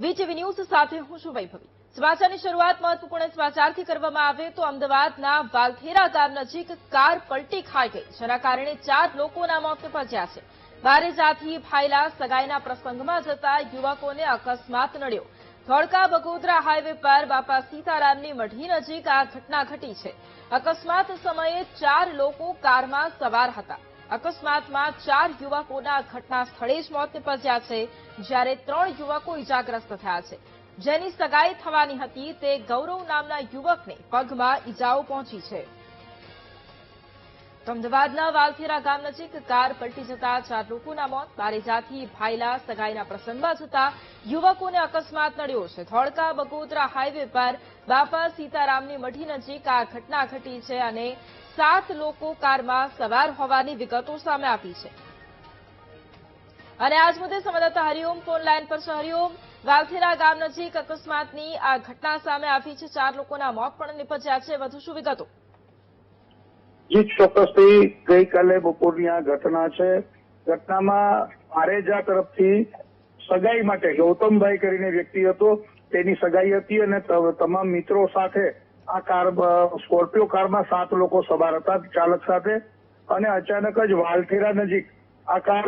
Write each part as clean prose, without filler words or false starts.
VTV news સાથે હું છું વૈભવી। સમાચારની શરૂઆત મહત્વપૂર્ણ સમાચારથી કરવામાં આવે તો અમદાવાદના વાલથેરા ગામ નજીક કાર પલટી ખાઈ ગઈ, જેના કારણે 4 લોકોના મોત નિપજ્યા છે। બારેજાથી ભાયલા સગાઈના પ્રસંગમાં જતા યુવકોને અકસ્માત નડ્યો। ધોળકા બગોદરા હાઈવે પર બાપા સીતારામની મઢી નજીક આ ઘટના ઘટી છે। અકસ્માત સમયે 4 લોકો કારમાં સવાર હતા। અકસ્માતમાં 4 યુવકોના ઘટના સ્થળે જ મોત નિપજ્યા છે, જ્યારે 3 યુવકો ઇજાગ્રસ્ત થયા છે। જેની સગાઈ થવાની હતી તે ગૌરવ નામના યુવકને પગમાં ઇજાઓ પહોંચી છે। અમદાવાદના વાલથેરા ગામ નજીક કાર પલટી જતા 4 લોકોના મોત। બારેજાથી ભાયલા સગાઈના પ્રસંગમાં જતા યુવકોને અકસ્માત નડ્યો છે। ધોળકા બગોદરા હાઈવે પર બાપા સીતારામની મઢી નજીક આ ઘટના ઘટી છે અને 7 લોકો કારમાં સવાર હોવાની વિગતો સામે આવી છે। અને આજ મુદ્દે સંવાદદાતા હરિઓમ ફોન લાઈન પર છે। હરિઓમ, વાલથેરા ગામ નજીક અકસ્માતની આ ઘટના સામે આવી છે, 4 લોકોના મોત પણ નિપજ્યા છે, વધુ શું વિગતો? જી, ચોક્કસથી ગઈકાલે બપોરની આ ઘટના છે। ઘટનામાં બારેજા તરફથી સગાઈ માટે ગૌતમભાઈ કરીને વ્યક્તિ હતો, તેની સગાઈ હતી અને તમામ મિત્રો સાથે આ કાર સ્કોર્પિયો કારમાં 7 લોકો સવાર હતા ચાલક સાથે, અને અચાનક જ વાલથેરા નજીક આ કાર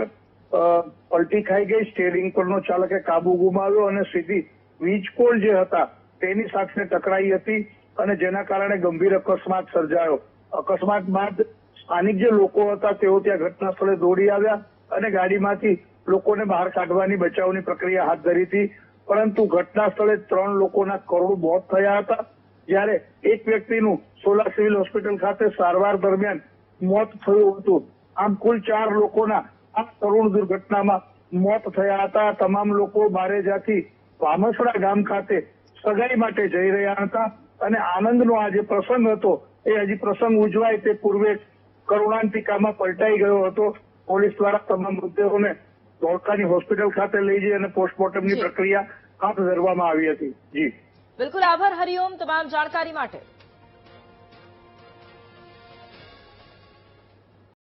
પલટી ખાઈ ગઈ। સ્ટીયરિંગ પરનો ચાલકે કાબુ ગુમાવ્યો અને સીધી વીજપોલ જે હતા તેની સાથે ટકરાઈ હતી અને જેના કારણે ગંભીર અકસ્માત સર્જાયો। અકસ્માત બાદ સ્થાનિક જે લોકો હતા તેઓ ત્યાં ઘટના સ્થળે દોડી આવ્યા અને ગાડીમાંથી લોકોને બહાર કાઢવાની બચાવની પ્રક્રિયા હાથ ધરી હતી, પરંતુ ઘટના સ્થળે 3 લોકોના કરુણ મોત થયા હતા, જ્યારે એક વ્યક્તિનું સોલા સિવિલ હોસ્પિટલ ખાતે સારવાર દરમિયાન મોત થયું હતું। આમ કુલ 4 લોકોના આ કરુણ દુર્ઘટનામાં મોત થયા હતા। તમામ લોકો બારેજાથી વામસડા ગામ ખાતે સગાઈ માટે જઈ રહ્યા હતા અને આનંદનો આ જે પ્રસંગ હતો એ હજી પ્રસંગ ઉજવાય તે પૂર્વે કરુણાંતિકામાં પલટાઈ ગયો હતો। પોલીસ દ્વારા તમામ મૃતદેહોને ધોળકાની હોસ્પિટલ ખાતે લઈ જઈ અને પોસ્ટમોર્ટમની પ્રક્રિયા હાથ ધરવામાં આવી હતી। જી બિલકુલ, આભાર હરિઓમ તમામ જાણકારી માટે।